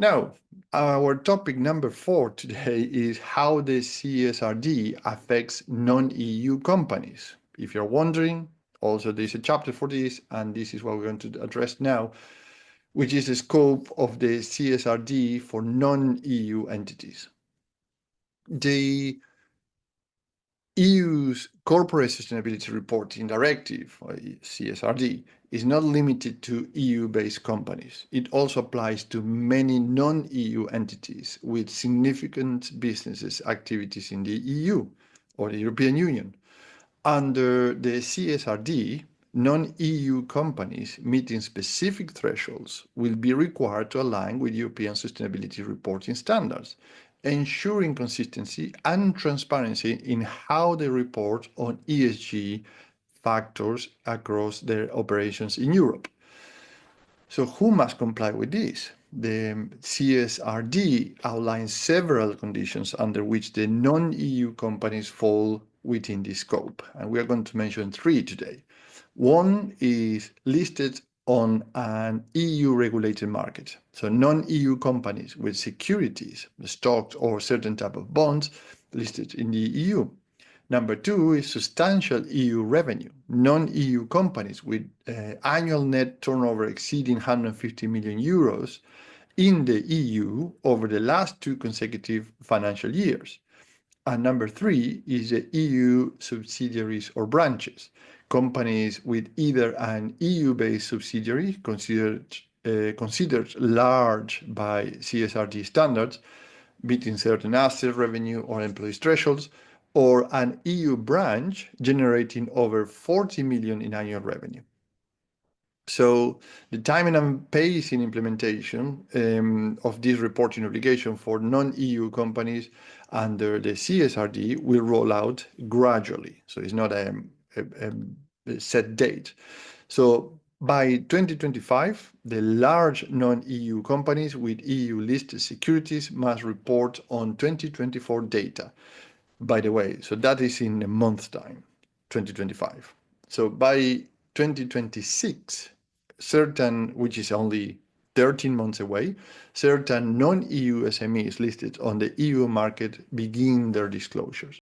Now, our topic number 4 today is how the CSRD affects non-EU companies. If you're wondering, also there's a chapter for this, and this is what we're going to address now, which is the scope of the CSRD for non-EU entities. The EU's Corporate Sustainability Reporting Directive, or CSRD, is not limited to EU-based companies. It also applies to many non-EU entities with significant businesses activities in the EU or the European Union. Under the CSRD, non-EU companies meeting specific thresholds will be required to align with European sustainability reporting standards, ensuring consistency and transparency in how they report on ESG factors across their operations in Europe. So who must comply with this? The CSRD outlines several conditions under which the non-EU companies fall within this scope, and we are going to mention 3 today. One is listed on an EU-regulated market, so non-EU companies with securities, stocks, or certain type of bonds listed in the EU. Number 2 is substantial EU revenue, non-EU companies with annual net turnover exceeding 150 million euros in the EU over the last 2 consecutive financial years. And number 3 is the EU subsidiaries or branches, companies with either an EU-based subsidiary considered large by CSRD standards, meeting certain asset revenue or employees thresholds, or an EU branch generating over 40 million in annual revenue. So the timing and pace in implementation of this reporting obligation for non-EU companies under the CSRD will roll out gradually. So it's not a set date. So by 2025, the large non-EU companies with EU-listed securities must report on 2024 data. By the way, so that is in a month's time, 2025. So by 2026, which is only 13 months away, certain non-EU SMEs listed on the EU market begin their disclosures.